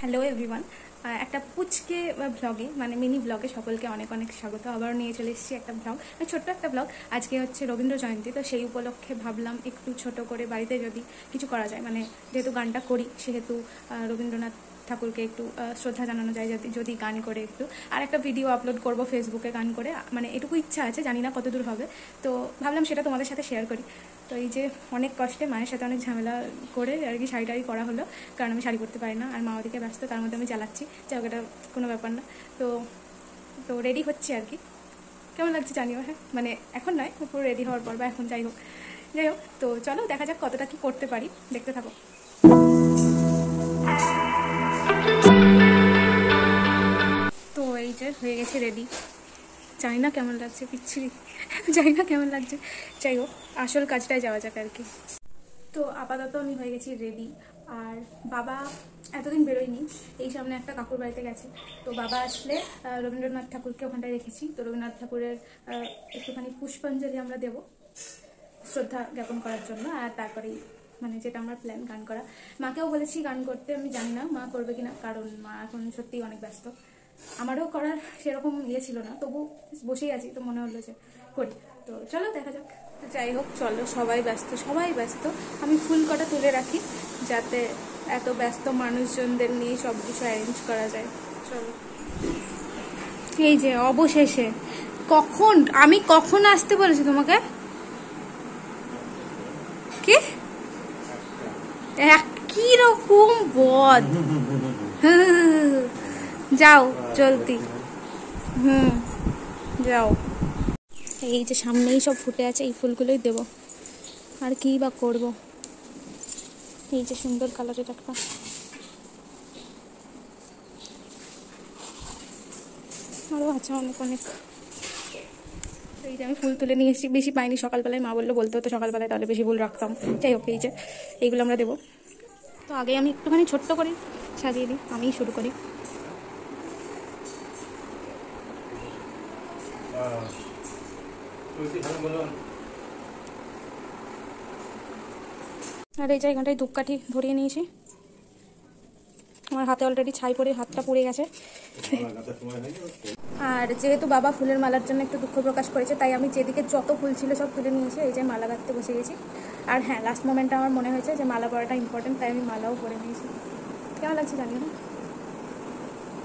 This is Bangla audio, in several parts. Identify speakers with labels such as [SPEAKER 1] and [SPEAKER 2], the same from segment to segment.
[SPEAKER 1] হ্যালো এভরিওয়ান, একটা পুচকে ব্লগে মানে মিনি ব্লগে সকলকে অনেক অনেক স্বাগত। আবারও নিয়ে চলে এসেছি একটা ব্লগ, ছোট্ট একটা ব্লগ। আজকে হচ্ছে রবীন্দ্র জয়ন্তী, তো সেই উপলক্ষে ভাবলাম একটু ছোট করে বাড়িতে যদি কিছু করা যায়, মানে যেহেতু গানটা করি সেহেতু রবীন্দ্রনাথ ঠাকুরকে একটু শ্রদ্ধা জানানো যায় যদি গান করে একটু, আর একটা ভিডিও আপলোড করব ফেসবুকে গান করে, মানে এটুকু ইচ্ছা আছে, জানি না কত দূর হবে। তো ভাবলাম সেটা তোমাদের সাথে শেয়ার করি। তো এই যে অনেক কষ্টে মায়ের সাথে অনেক ঝামেলা করে আর কি শাড়ি টাড়ি করা হলো, কারণ আমি শাড়ি পরতে পারি না, আর মা ওদিকে ব্যস্ত, তার মধ্যে আমি চালাচ্ছি, যাই হোক এটা কোনো ব্যাপার না। তো তো রেডি হচ্ছে আর কি, কেমন লাগছে জানিও। হ্যাঁ মানে এখন নয়, পুরো রেডি হওয়ার পর বা এখন, যাই হোক তো চলো দেখা যাক কতটা কি করতে পারি, দেখতে থাকো। তো এই যে হয়ে গেছে রেডি, জানি না কেমন লাগছে, পিচ্ছিরি জানি না কেমন লাগছে, যাই হোক আসল কাজটায় যাওয়া যাক আর কি। তো আপাতত আমি হয়ে গেছি রেডি, আর বাবা এতদিন বেরোয়নি, এই সামনে একটা কাকুর বাড়িতে গেছে। তো বাবা আসলে রবীন্দ্রনাথ ঠাকুরকে ওখানটায় রেখেছি, তো রবীন্দ্রনাথ ঠাকুরের একটুখানি পুষ্পাঞ্জলি আমরা দেব শ্রদ্ধা জ্ঞাপন করার জন্য, আর তারপরেই মানে যেটা আমার প্ল্যান গান করা। মাকেও বলেছি গান করতে, আমি জানি না মা করবে কিনা, কারণ মা এখন সত্যিই অনেক ব্যস্ত। আমারও করার সেরকম ইয়ে ছিল না, তবু বসেই আছি, তো মনে হলো যে করি। তো চলো দেখা যাক। যাই হোক চলো, সবাই ব্যস্ত, আমি ফুল কটা তুলে রাখি যাতে এত ব্যস্ত মানুষজনদের নিয়ে সব কিছু অ্যারেঞ্জ করা যায়। চলো, এই যে অবশেষে, আমি কখন আসতে বলেছি তোমাকে? কি কি রকম বদ যাও জলদি, যাও। এই যে সামনেই সব ফুটে আছে, এই ফুলগুলোই দেব, আর কি বা করব। এই যে সুন্দর কালারের একটা, আরও আছে অনেক অনেক। এই যে আমি ফুল তুলে নিয়ে এসেছি, বেশি পাইনি সকালবেলায়, মা বললো বলতে হতো সকালবেলায়, তাহলে বেশি ফুল রাখতাম। যাই হোক এই যে এইগুলো আমরা দেবো। তো আগে আমি একটুখানি ছোট্ট করে সাজিয়ে দিই, আমিই শুরু করি। আর এই জায়গাটায় ধূপকাঠি ধরিয়ে নিয়েছি, আমার হাতে অলরেডি ছাই পড়ে হাতটা পুড়ে গেছে। আর যেহেতু বাবা ফুলের মালার জন্য একটু দুঃখ প্রকাশ করেছে, তাই আমি যেদিকে যত ফুল ছিল সব তুলে নিয়েছি, এই যে মালা গাঁথতে বসে গেছি। আর হ্যাঁ, লাস্ট মোমেন্টে আমার মনে হয়েছে যে মালা পরাটা ইম্পর্টেন্ট, তাই আমি মালাও পরে নিয়েছি। কেমন লাগছে জানি না।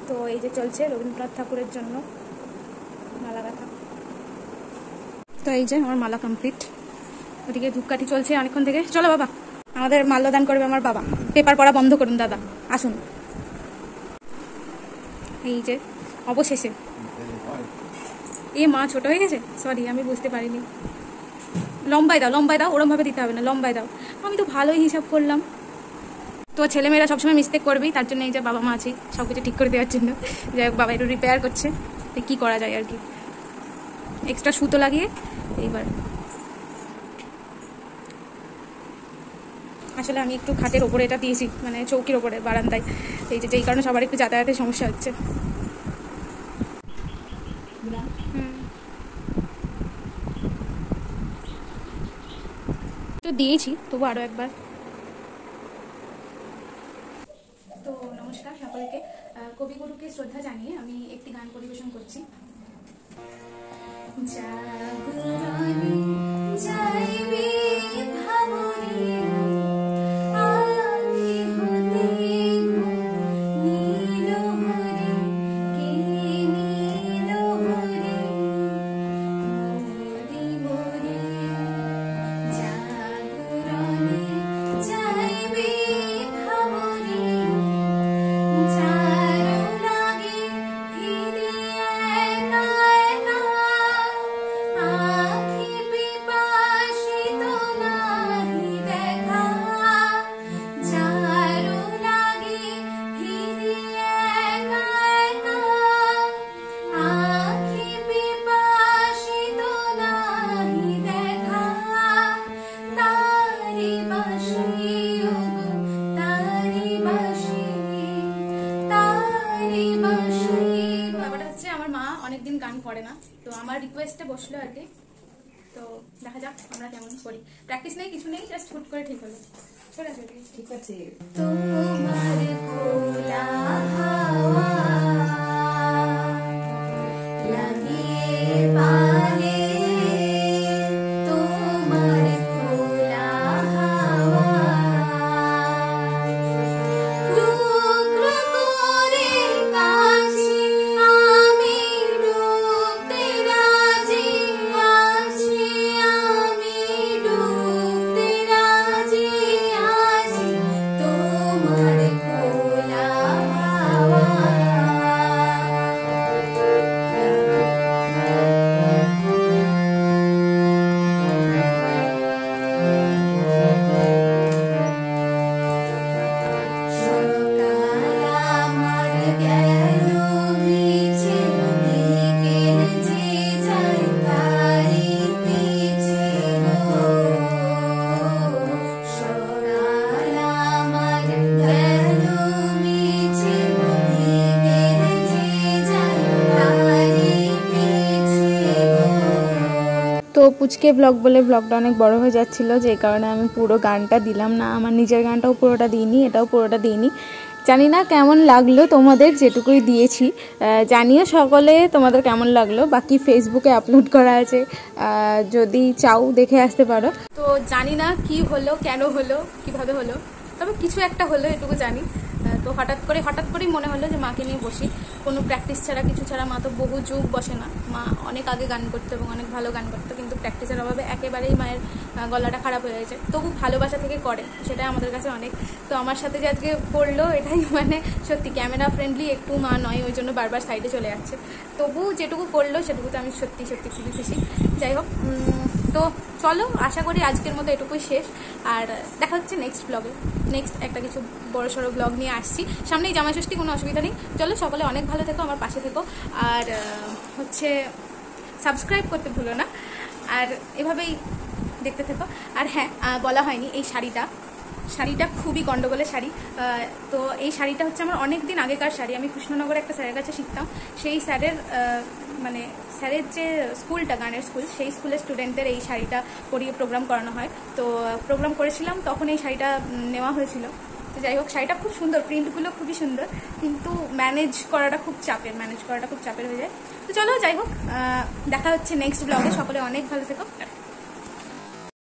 [SPEAKER 1] তো এই যে চলছে রবীন্দ্রনাথ ঠাকুরের জন্য মালা গাঁথা। তো এই যে আমার মালা কমপ্লিট, ওদিকে ধূপকাঠি চলছে অনেকক্ষণ থেকে। চলো বাবা, আমাদের মাল্যদান করবে আমার বাবা। পেপার পড়া বন্ধ করুন দাদা, আসুন। এই যে অবশেষে, এ মা ছোট হয়ে গেছে, সরি আমি বুঝতে পারিনি। লম্বাই দাও, ওরম ভাবে দিতে হবে না, লম্বাই দাও। আমি তো ভালোই হিসাব করলাম। তো ছেলেমেয়েরা সবসময় মিস্টেক করবেই, তার জন্য এই যে বাবা মা আছে সব কিছু ঠিক করে দেওয়ার জন্য। যাই হোক বাবা একটু রিপেয়ার করছে, কি করা যায় আর কি, এক্সট্রা সুতো লাগিয়ে। এইবার আসলে আমি একটু খাটের ওপরে এটা দিয়েছি, মানে চৌকির ওপরে বারান্দায়, এই যেই কারণে সবার একটু যাতায়াতের সমস্যা হচ্ছে। তো দিয়েছি, তবু আরো একবার। তো নমস্কার সকলকে, কবিগুরুকে শ্রদ্ধা জানিয়ে আমি একটি গান পরিবেশন করছি। জাগরণে যাইবে ভাবরে অনেকদিন গান করে না, তো আমার রিকোয়েস্টে বসলো আর কি। তো দেখা যাক আমরা কেমন করি, প্র্যাকটিস নেই কিছু নেই, জাস্ট হুট করে ঠিক হলো। চলে আসবে, ঠিক আছে। তোমার পুচকে ব্লগ বলে ব্লগটা অনেক বড় হয়ে যাচ্ছিলো, যে কারণে আমি পুরো গানটা দিলাম না। আমার নিজের গানটাও পুরোটা দিইনি, এটাও পুরোটা দিইনি। জানি না কেমন লাগলো তোমাদের, যেটুকুই দিয়েছি জানিও সকলে তোমাদের কেমন লাগলো। বাকি ফেসবুকে আপলোড করা আছে, যদি চাও দেখে আসতে পারো। তো জানি না কি হলো, কেন হলো, কিভাবে হলো, তবে কিছু একটা হলো এটুকু জানি। তো হঠাৎ করেই মনে হলো যে মাকে নিয়ে বসি। কোনো প্র্যাকটিস ছাড়া কিছু ছাড়া মা তো বহু যুগ বসে না। মা অনেক আগে গান করতো এবং অনেক ভালো গান করতো, কিন্তু প্র্যাকটিসের অভাবে একেবারেই মায়ের গলাটা খারাপ হয়ে গেছে। তবু ভালোবাসা থেকে করে, সেটাই আমাদের কাছে অনেক। তো আমার সাথে যে আজকে পড়লো, এটাই মানে সত্যি ক্যামেরা ফ্রেন্ডলি একটু মা নয়, ওই জন্য বারবার সাইডে চলে যাচ্ছে। তবু যেটুকু করলো সেটুকুতে আমি সত্যি খুবই খুশি। যাই হোক, তো চলো, আশা করি আজকের মতো এটুকুই শেষ। আর দেখা হচ্ছে নেক্সট ব্লগে। নেক্সট একটা কিছু বড়সড় ব্লগ নিয়ে আসছি। সামনেই জামাই ষষ্ঠী, কোনো অসুবিধা নেই। চলো, সকলে অনেক ভালো থেকো, আমার পাশে থেকো। আর হচ্ছে সাবস্ক্রাইব করতে ভুলো না, আর এভাবেই দেখতে থেকো। আর হ্যাঁ, বলা হয়নি, এই শাড়িটা খুবই গন্ডগোলের শাড়ি। তো এই শাড়িটা হচ্ছে আমার অনেক দিন আগেকার শাড়ি। আমি কৃষ্ণনগরে একটা স্যারের কাছে শিখতাম। সেই স্যারের মানে স্যারের যে স্কুলটা, গানের স্কুল, সেই স্কুলের স্টুডেন্টদের এই শাড়িটা পরিয়ে প্রোগ্রাম করানো হয়। তো প্রোগ্রাম করেছিলাম, তখন এই শাড়িটা নেওয়া হয়েছিল। তো যাই হোক, শাড়িটা খুব সুন্দর, প্রিন্টগুলো খুবই সুন্দর, কিন্তু ম্যানেজ করাটা খুব চাপের হয়ে যায়। তো চলো, যাই হোক, দেখা হচ্ছে নেক্সট ব্লগে। সকলে অনেক ভালো থেকো।